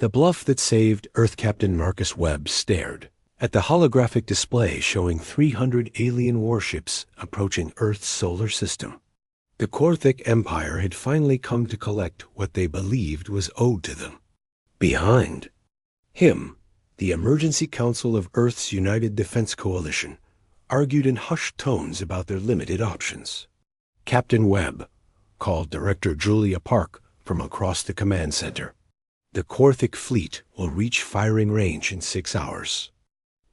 The bluff that saved Earth Captain Marcus Webb stared at the holographic display showing 300 alien warships approaching Earth's solar system. The Korthic Empire had finally come to collect what they believed was owed to them. Behind him, the Emergency Council of Earth's United Defense Coalition argued in hushed tones about their limited options. Captain Webb called Director Julia Park from across the command center. The Korthic fleet will reach firing range in 6 hours.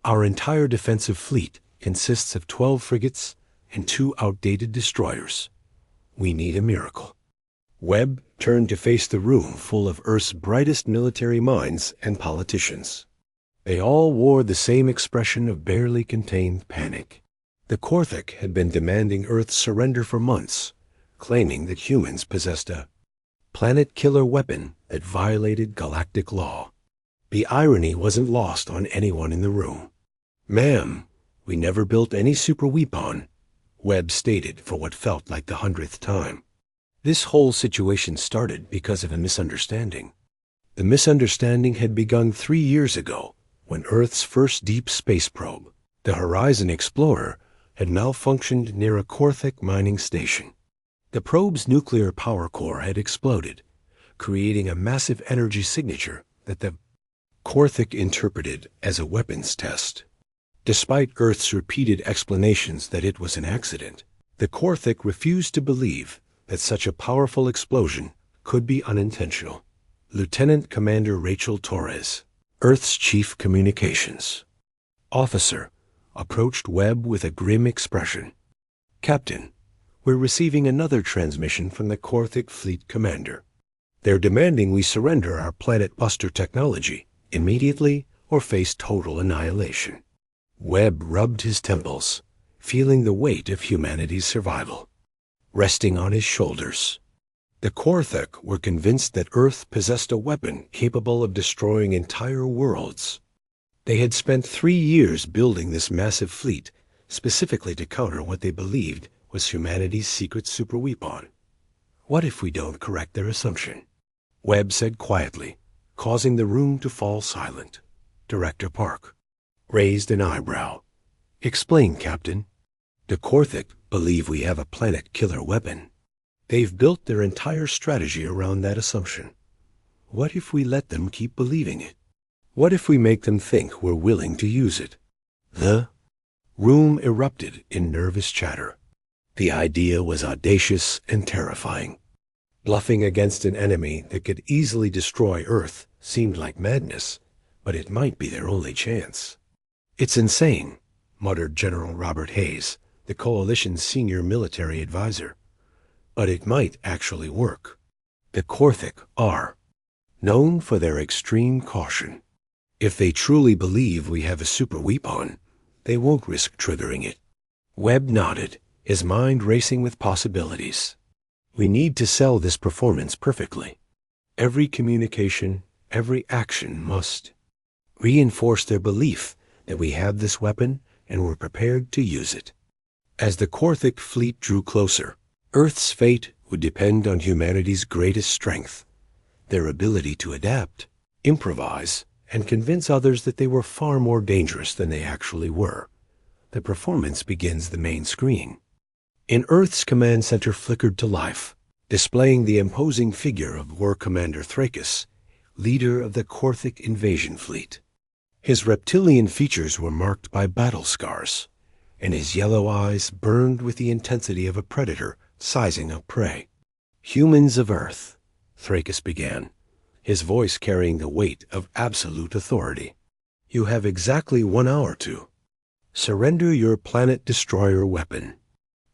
Our entire defensive fleet consists of 12 frigates and 2 outdated destroyers. We need a miracle. Webb turned to face the room full of Earth's brightest military minds and politicians. They all wore the same expression of barely contained panic. The Korthic had been demanding Earth's surrender for months, claiming that humans possessed a planet-killer weapon that violated galactic law. The irony wasn't lost on anyone in the room. "Ma'am, we never built any Superweapon," Webb stated for what felt like the 100th time. This whole situation started because of a misunderstanding. The misunderstanding had begun 3 years ago when Earth's first deep space probe, the Horizon Explorer, had malfunctioned near a Korthic mining station. The probe's nuclear power core had exploded, creating a massive energy signature that the Korthic interpreted as a weapons test. Despite Earth's repeated explanations that it was an accident, the Korthic refused to believe that such a powerful explosion could be unintentional. Lieutenant Commander Rachel Torres, Earth's Chief Communications Officer, approached Webb with a grim expression. "Captain, we're receiving another transmission from the Korthic Fleet Commander. They're demanding we surrender our Planet Buster technology immediately or face total annihilation." Webb rubbed his temples, feeling the weight of humanity's survival resting on his shoulders. The Korthic were convinced that Earth possessed a weapon capable of destroying entire worlds. They had spent 3 years building this massive fleet specifically to counter what they believed was humanity's secret superweapon. "What if we don't correct their assumption?" Webb said quietly, causing the room to fall silent. Director Park raised an eyebrow. "Explain, Captain." "The Korthic believe we have a planet-killer weapon. They've built their entire strategy around that assumption. What if we let them keep believing it? What if we make them think we're willing to use it?" The room erupted in nervous chatter. The idea was audacious and terrifying. Bluffing against an enemy that could easily destroy Earth seemed like madness, but it might be their only chance. "It's insane," muttered General Robert Hayes, the coalition's senior military advisor. "But it might actually work." The Korthic are known for their extreme caution. If they truly believe we have a superweapon, they won't risk triggering it. Webb nodded, his mind racing with possibilities. "We need to sell this performance perfectly. Every communication, every action must reinforce their belief that we have this weapon and we're prepared to use it." As the Korthic fleet drew closer, Earth's fate would depend on humanity's greatest strength, their ability to adapt, improvise, and convince others that they were far more dangerous than they actually were. The performance begins the main screen. In Earth's command center flickered to life, displaying the imposing figure of War Commander Thrakis, leader of the Korthic invasion fleet. His reptilian features were marked by battle scars, and his yellow eyes burned with the intensity of a predator sizing up prey. "Humans of Earth," Thrakis began, his voice carrying the weight of absolute authority. "You have exactly 1 hour to surrender your planet destroyer weapon.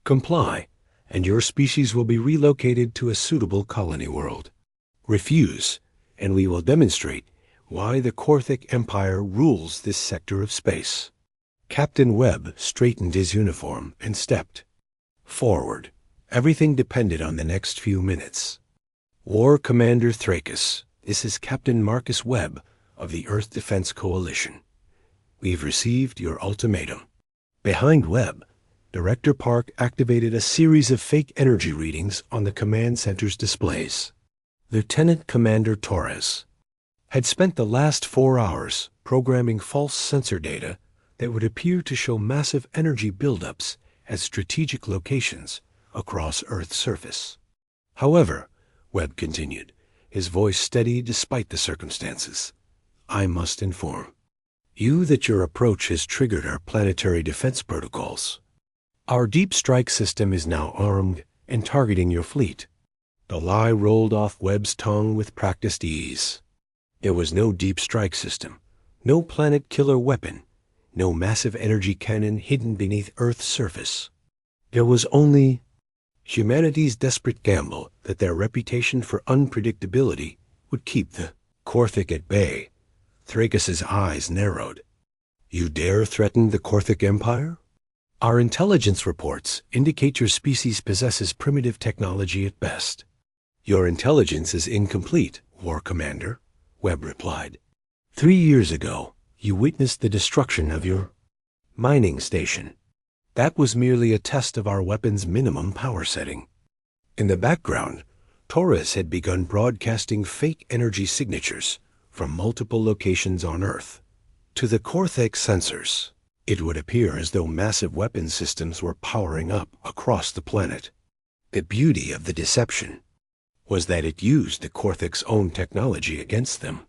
Comply, and your species will be relocated to a suitable colony world. Refuse, and we will demonstrate why the Korthic Empire rules this sector of space." Captain Webb straightened his uniform and stepped forward. Everything depended on the next few minutes. "War Commander Thrakis, this is Captain Marcus Webb of the Earth Defense Coalition. We've received your ultimatum." Behind Webb, Director Park activated a series of fake energy readings on the command center's displays. "Lieutenant Commander Torres, had spent the last 4 hours programming false sensor data that would appear to show massive energy buildups at strategic locations across Earth's surface. However, Webb continued, his voice steady despite the circumstances, I must inform you that your approach has triggered our planetary defense protocols. Our deep strike system is now armed and targeting your fleet. The lie rolled off Webb's tongue with practiced ease. There was no deep strike system, no planet-killer weapon, no massive energy cannon hidden beneath Earth's surface. There was only humanity's desperate gamble that their reputation for unpredictability would keep the Korthic at bay. Thrakis's eyes narrowed. You dare threaten the Korthic Empire? Our intelligence reports indicate your species possesses primitive technology at best. Your intelligence is incomplete, War Commander, Webb replied. 3 years ago, you witnessed the destruction of your mining station. That was merely a test of our weapon's minimum power setting. In the background, Torres had begun broadcasting fake energy signatures from multiple locations on Earth. To the Korthic sensors, it would appear as though massive weapon systems were powering up across the planet. The beauty of the deception was that it used the Korthic's own technology against them.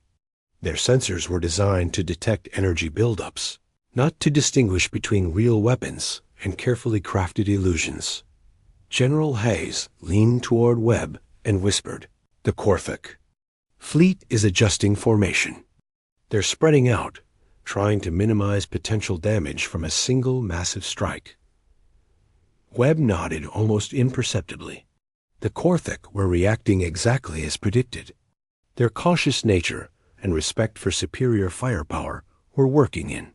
Their sensors were designed to detect energy buildups, not to distinguish between real weapons and carefully crafted illusions. General Hayes leaned toward Webb and whispered, The Korthic fleet is adjusting formation. They're spreading out, trying to minimize potential damage from a single massive strike. Webb nodded almost imperceptibly. The Korthic were reacting exactly as predicted. Their cautious nature and respect for superior firepower were working in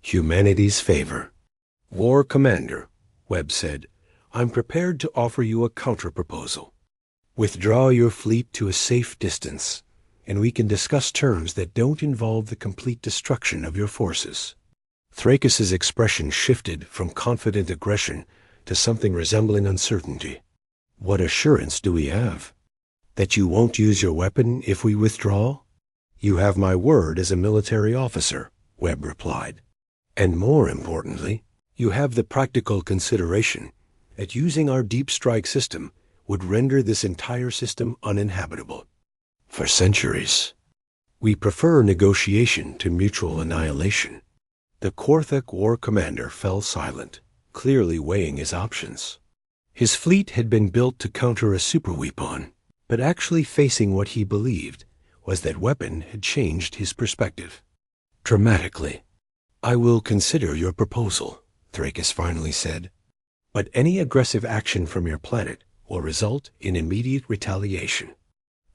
humanity's favor. War Commander, Webb said, I'm prepared to offer you a counterproposal. Withdraw your fleet to a safe distance, and we can discuss terms that don't involve the complete destruction of your forces. Thrakis's expression shifted from confident aggression to something resembling uncertainty. What assurance do we have? That you won't use your weapon if we withdraw? You have my word as a military officer, Webb replied. And more importantly, you have the practical consideration that using our deep strike system would render this entire system uninhabitable. For centuries, we prefer negotiation to mutual annihilation. The Korthic War Commander fell silent, clearly weighing his options. His fleet had been built to counter a Superweapon, but actually facing what he believed was that weapon had changed his perspective. Dramatically, I will consider your proposal, Thrakis finally said, but any aggressive action from your planet will result in immediate retaliation.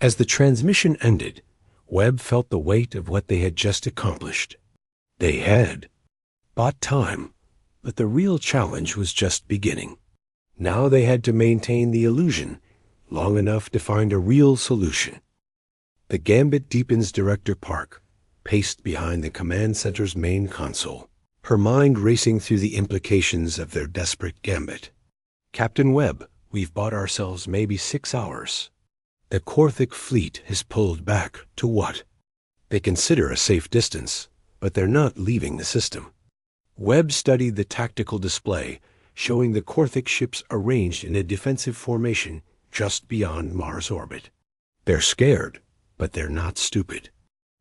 As the transmission ended, Webb felt the weight of what they had just accomplished. They had bought time, but the real challenge was just beginning. Now they had to maintain the illusion long enough to find a real solution. The Gambit Deepens Director Park paced behind the command center's main console, her mind racing through the implications of their desperate gambit. Captain Webb, we've bought ourselves maybe 6 hours. The Korthic fleet has pulled back to what? They consider a safe distance, but they're not leaving the system. Webb studied the tactical display, showing the Korthic ships arranged in a defensive formation just beyond Mars orbit. They're scared, but they're not stupid.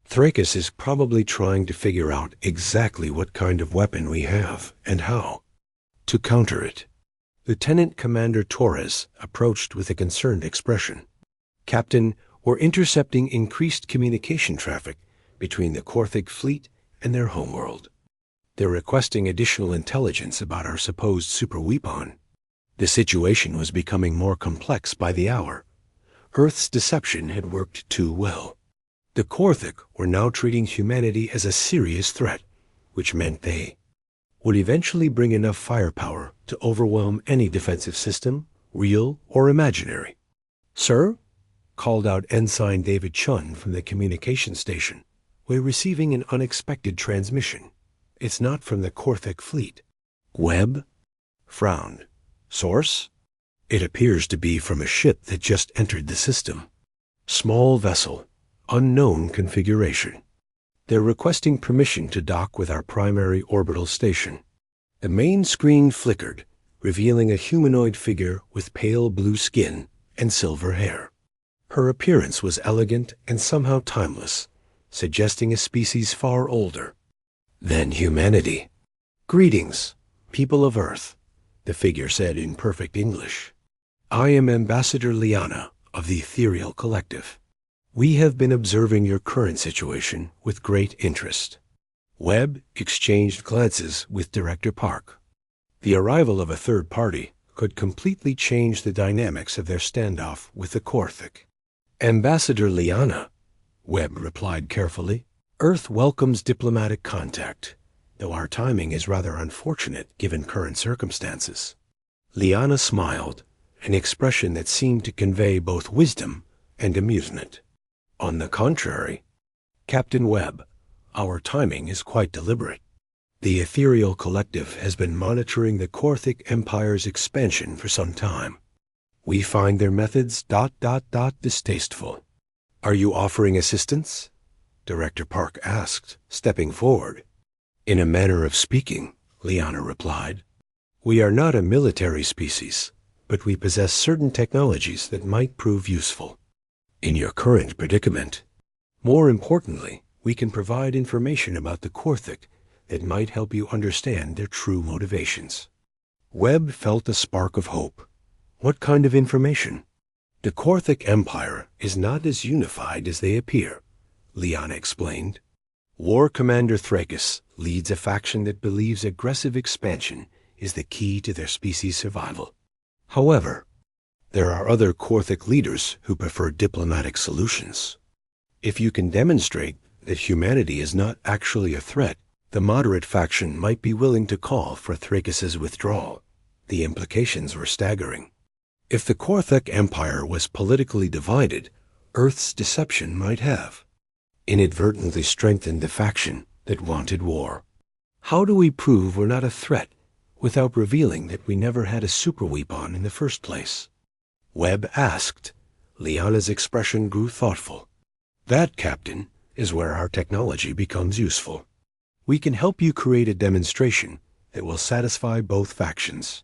Thrakis is probably trying to figure out exactly what kind of weapon we have and how to counter it. Lieutenant Commander Torres approached with a concerned expression. Captain, we're intercepting increased communication traffic between the Korthic fleet and their homeworld. They're requesting additional intelligence about our supposed Superweapon. The situation was becoming more complex by the hour. Earth's deception had worked too well. The Korthic were now treating humanity as a serious threat, which meant they would eventually bring enough firepower to overwhelm any defensive system, real or imaginary. Sir? Called out Ensign David Chun from the communication station. We're receiving an unexpected transmission. It's not from the Korthic fleet. Webb frowned. Source? It appears to be from a ship that just entered the system. Small vessel, unknown configuration. They're requesting permission to dock with our primary orbital station. The main screen flickered, revealing a humanoid figure with pale blue skin and silver hair. Her appearance was elegant and somehow timeless, suggesting a species far older than humanity. "Greetings, people of Earth," the figure said in perfect English. "I am Ambassador Liana of the Ethereal Collective. We have been observing your current situation with great interest." Webb exchanged glances with Director Park. The arrival of a third party could completely change the dynamics of their standoff with the Korthik. "Ambassador Liana," Webb replied carefully, "Earth welcomes diplomatic contact, though our timing is rather unfortunate given current circumstances." Liana smiled, an expression that seemed to convey both wisdom and amusement. "On the contrary, Captain Webb, our timing is quite deliberate. The Ethereal Collective has been monitoring the Korthik Empire's expansion for some time. We find their methods ... distasteful." "Are you offering assistance?" Director Park asked, stepping forward. "In a manner of speaking," Liana replied. "We are not a military species, but we possess certain technologies that might prove useful in your current predicament. More importantly, we can provide information about the Korthik that might help you understand their true motivations." Webb felt a spark of hope. "What kind of information?" "The Korthik Empire is not as unified as they appear," Liana explained. "War Commander Thrakis leads a faction that believes aggressive expansion is the key to their species' survival. However, there are other Korthik leaders who prefer diplomatic solutions. If you can demonstrate that humanity is not actually a threat, the moderate faction might be willing to call for Thrakis' withdrawal." The implications were staggering. If the Korthik Empire was politically divided, Earth's deception might have inadvertently strengthened the faction that wanted war. "How do we prove we're not a threat without revealing that we never had a superweapon in the first place?" Webb asked. Liana's expression grew thoughtful. "That, Captain, is where our technology becomes useful. We can help you create a demonstration that will satisfy both factions.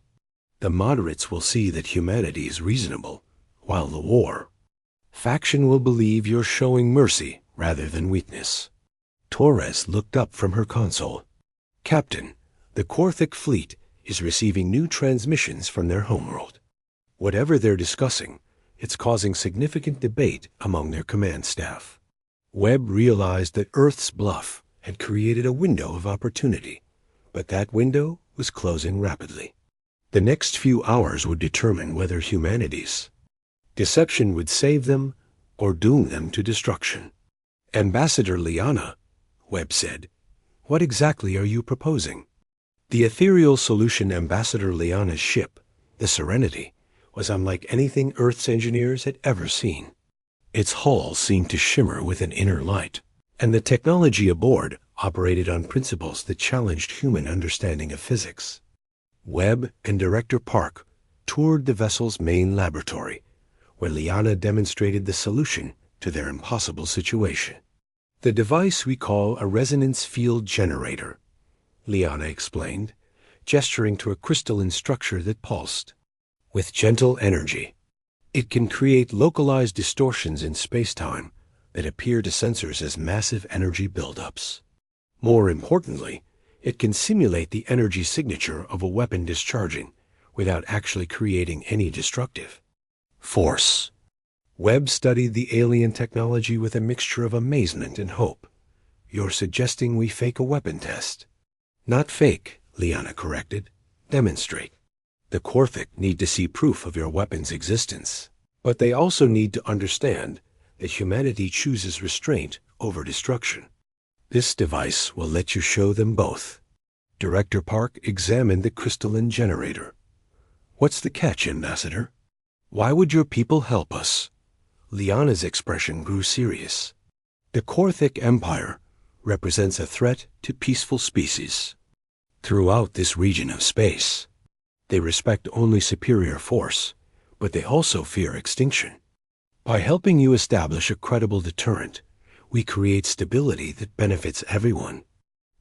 The moderates will see that humanity is reasonable, while the war faction will believe you're showing mercy rather than weakness." Torres looked up from her console. "Captain, the Korthik fleet is receiving new transmissions from their homeworld. Whatever they're discussing, it's causing significant debate among their command staff." Webb realized that Earth's bluff had created a window of opportunity, but that window was closing rapidly. The next few hours would determine whether humanity's deception would save them or doom them to destruction. "Ambassador Liana," Webb said, "what exactly are you proposing?" The ethereal solution Ambassador Liana's ship, the Serenity, was unlike anything Earth's engineers had ever seen. Its hull seemed to shimmer with an inner light, and the technology aboard operated on principles that challenged human understanding of physics. Webb and Director Park toured the vessel's main laboratory, where Liana demonstrated the solution to their impossible situation. "The device we call a resonance field generator," Liana explained, gesturing to a crystalline structure that pulsed with gentle energy. "It can create localized distortions in space-time that appear to sensors as massive energy buildups. More importantly, it can simulate the energy signature of a weapon discharging without actually creating any destructive force." Webb studied the alien technology with a mixture of amazement and hope. "You're suggesting we fake a weapon test?" "Not fake," Liana corrected. "Demonstrate. The Korthik need to see proof of your weapon's existence, but they also need to understand that humanity chooses restraint over destruction. This device will let you show them both." Director Park examined the crystalline generator. "What's the catch, Ambassador? Why would your people help us?" Liana's expression grew serious. "The Korthik Empire represents a threat to peaceful species throughout this region of space. They respect only superior force, but they also fear extinction. By helping you establish a credible deterrent, we create stability that benefits everyone.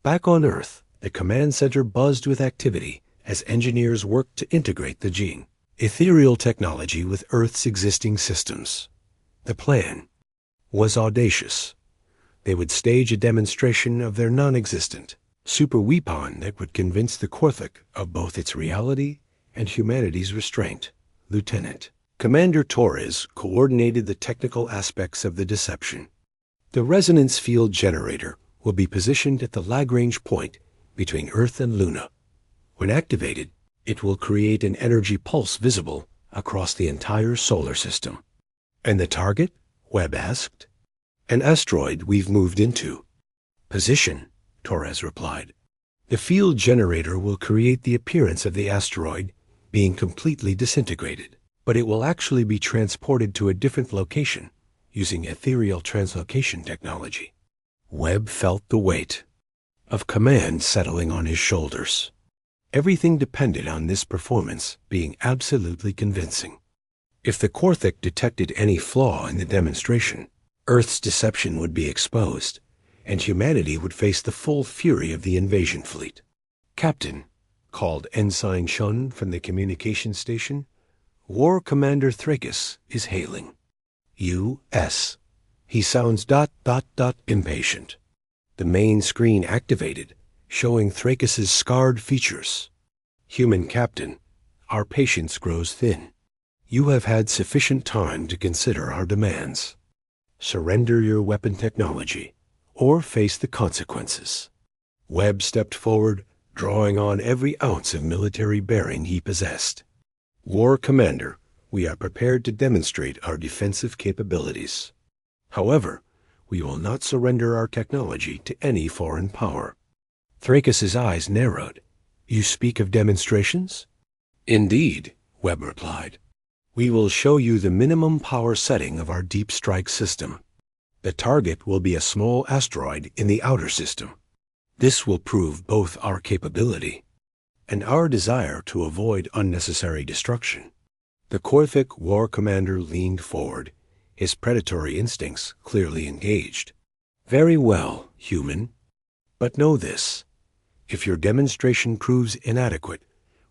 Back on Earth, the command center buzzed with activity as engineers worked to integrate the gene ethereal technology with Earth's existing systems. The plan was audacious. They would stage a demonstration of their non-existent Superweapon that would convince the Korthik of both its reality and humanity's restraint. Lieutenant Commander Torres coordinated the technical aspects of the deception. The resonance field generator will be positioned at the Lagrange point between Earth and Luna. When activated, it will create an energy pulse visible across the entire solar system. And the target? Webb asked. An asteroid we've moved into. Position, Torres replied. The field generator will create the appearance of the asteroid being completely disintegrated, but it will actually be transported to a different location using ethereal translocation technology. Webb felt the weight of command settling on his shoulders. Everything depended on this performance being absolutely convincing. If the Korthik detected any flaw in the demonstration, Earth's deception would be exposed, and humanity would face the full fury of the invasion fleet. Captain, called Ensign Shun from the communication station, War Commander Thrakis is hailing. U.S. He sounds ... impatient. The main screen activated, showing Thrakis's scarred features. Human Captain, our patience grows thin. You have had sufficient time to consider our demands. Surrender your weapon technology, or face the consequences. Webb stepped forward, drawing on every ounce of military bearing he possessed. War Commander, we are prepared to demonstrate our defensive capabilities. However, we will not surrender our technology to any foreign power. Thrakis's eyes narrowed. You speak of demonstrations? Indeed, Webb replied. We will show you the minimum power setting of our deep strike system. The target will be a small asteroid in the outer system. This will prove both our capability and our desire to avoid unnecessary destruction. The Korthik War Commander leaned forward, his predatory instincts clearly engaged. Very well, human. But know this. If your demonstration proves inadequate,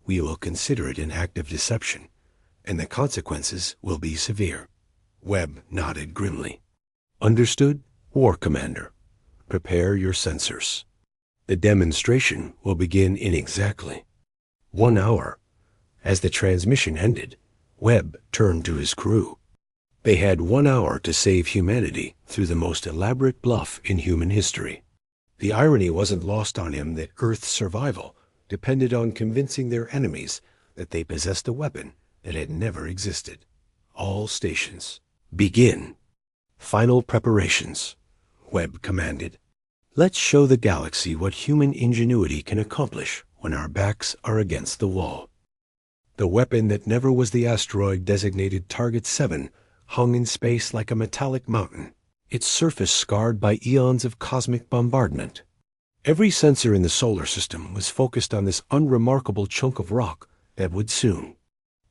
we will consider it an act of deception, and the consequences will be severe. Webb nodded grimly. Understood, War Commander. Prepare your sensors. The demonstration will begin in exactly 1 hour. As the transmission ended, Webb turned to his crew. They had 1 hour to save humanity through the most elaborate bluff in human history. The irony wasn't lost on him that Earth's survival depended on convincing their enemies that they possessed a weapon that had never existed. All stations, begin. Final preparations, Webb commanded. Let's show the galaxy what human ingenuity can accomplish when our backs are against the wall. The weapon that never was the asteroid designated Target 7 hung in space like a metallic mountain, its surface scarred by eons of cosmic bombardment. Every sensor in the solar system was focused on this unremarkable chunk of rock that would soon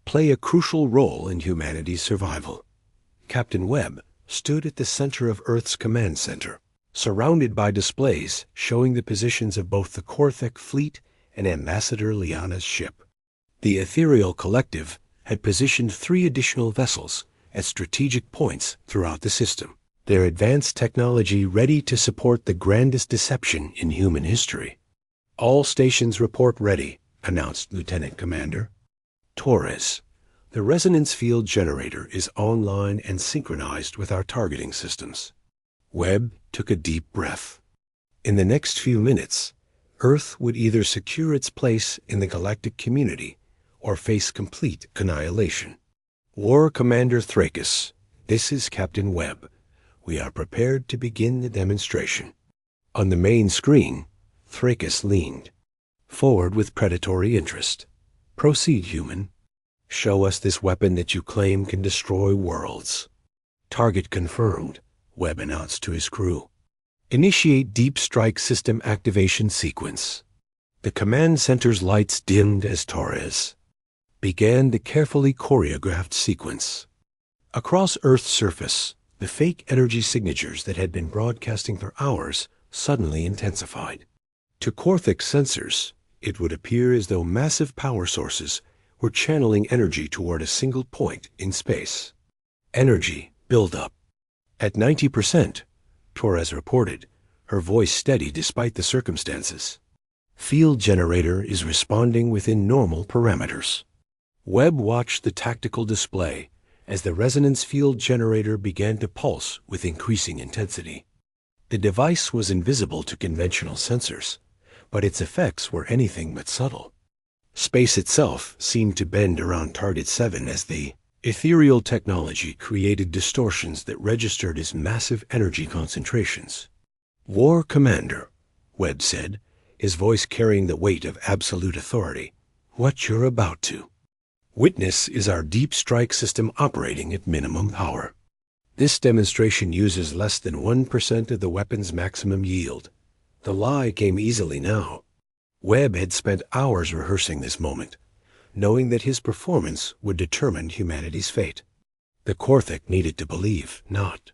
play a crucial role in humanity's survival. Captain Webb stood at the center of Earth's command center, surrounded by displays showing the positions of both the Korthik fleet and Ambassador Liana's ship. The Ethereal Collective had positioned 3 additional vessels at strategic points throughout the system, their advanced technology ready to support the grandest deception in human history. All stations report ready, announced Lieutenant Commander Torres. The resonance field generator is online and synchronized with our targeting systems. Webb took a deep breath. In the next few minutes, Earth would either secure its place in the galactic community or face complete annihilation. War Commander Thrakis, this is Captain Webb. We are prepared to begin the demonstration. On the main screen, Thrakis leaned forward with predatory interest. Proceed, human. Show us this weapon that you claim can destroy worlds. Target confirmed, Webb announced to his crew. Initiate deep strike system activation sequence. The command center's lights dimmed as Torres began the carefully choreographed sequence. Across Earth's surface, The fake energy signatures that had been broadcasting for hours suddenly intensified. To Korthik sensors, it would appear as though massive power sources were channeling energy toward a single point in space. Energy buildup. At 90%, Torres reported, her voice steady despite the circumstances. Field generator is responding within normal parameters. Webb watched the tactical display as the resonance field generator began to pulse with increasing intensity. The device was invisible to conventional sensors, but its effects were anything but subtle. Space itself seemed to bend around Target 7 as the ethereal technology created distortions that registered as massive energy concentrations. "War Commander," Webb said, his voice carrying the weight of absolute authority. "What you're about to witness is our deep strike system operating at minimum power. This demonstration uses less than 1% of the weapon's maximum yield. The lie came easily now." Webb had spent hours rehearsing this moment, knowing that his performance would determine humanity's fate. The Korthik needed to believe, not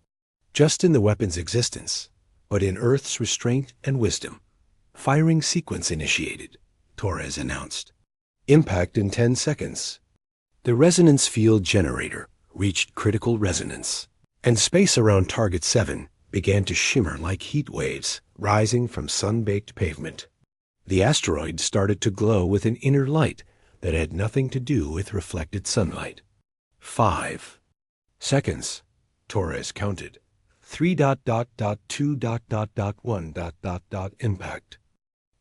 just in the weapon's existence, but in Earth's restraint and wisdom. "Firing sequence initiated," Torres announced. "Impact in 10 seconds. The resonance field generator reached critical resonance, and space around Target 7 began to shimmer like heat waves rising from sun-baked pavement. The asteroid started to glow with an inner light that had nothing to do with reflected sunlight. 5 seconds, Torres counted. 3.2.1. Impact.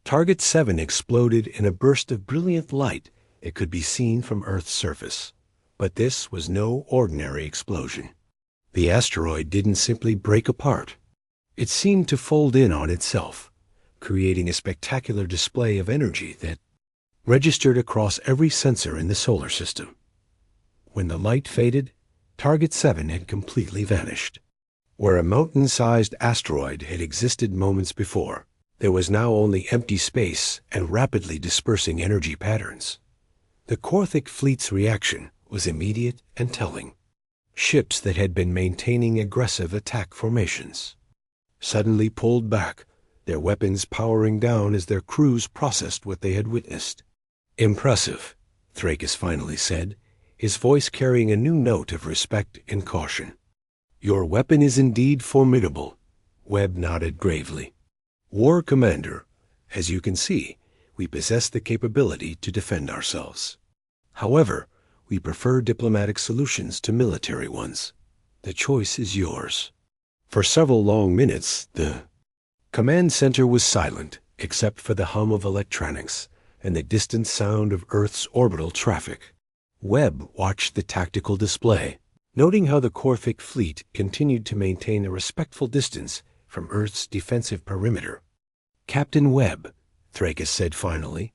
Target 7 exploded in a burst of brilliant light that could be seen from Earth's surface. But this was no ordinary explosion. The asteroid didn't simply break apart. It seemed to fold in on itself, creating a spectacular display of energy that registered across every sensor in the solar system. When the light faded, Target 7 had completely vanished. Where a mountain-sized asteroid had existed moments before, there was now only empty space and rapidly dispersing energy patterns. The Korthik fleet's reaction was immediate and telling. Ships that had been maintaining aggressive attack formations suddenly pulled back, their weapons powering down as their crews processed what they had witnessed. "Impressive," Thrakis finally said, his voice carrying a new note of respect and caution. "Your weapon is indeed formidable," Webb nodded gravely. "War Commander, as you can see, we possess the capability to defend ourselves. However, we prefer diplomatic solutions to military ones. The choice is yours." For several long minutes, the command center was silent, except for the hum of electronics and the distant sound of Earth's orbital traffic. Webb watched the tactical display, noting how the Korthik fleet continued to maintain a respectful distance from Earth's defensive perimeter. "Captain Webb," Thrakis said finally,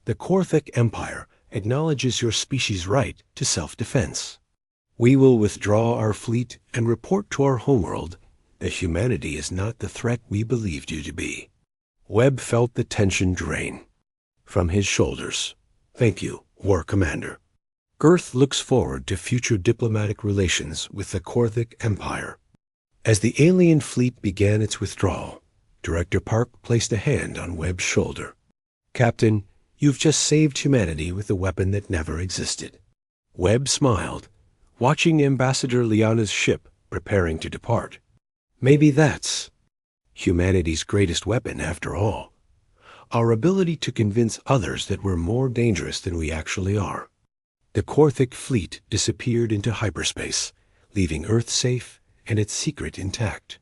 "the Korthik Empire acknowledges your species' right to self-defense. We will withdraw our fleet and report to our homeworld that humanity is not the threat we believed you to be." Webb felt the tension drain from his shoulders. "Thank you, War Commander. Earth looks forward to future diplomatic relations with the Korthik Empire." As the alien fleet began its withdrawal, Director Park placed a hand on Webb's shoulder. "Captain, you've just saved humanity with a weapon that never existed." Webb smiled, watching Ambassador Liana's ship preparing to depart. "Maybe that's humanity's greatest weapon after all. Our ability to convince others that we're more dangerous than we actually are." The Korthik fleet disappeared into hyperspace, leaving Earth safe and its secret intact.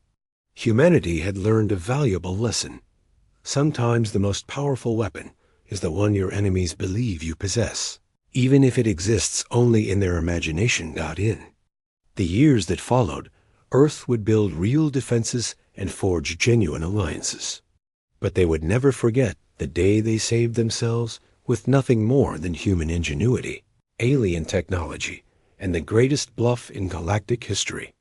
Humanity had learned a valuable lesson. Sometimes the most powerful weapon is the one your enemies believe you possess, even if it exists only in their imagination. The years that followed, Earth would build real defenses and forge genuine alliances. But they would never forget the day they saved themselves with nothing more than human ingenuity, alien technology, and the greatest bluff in galactic history.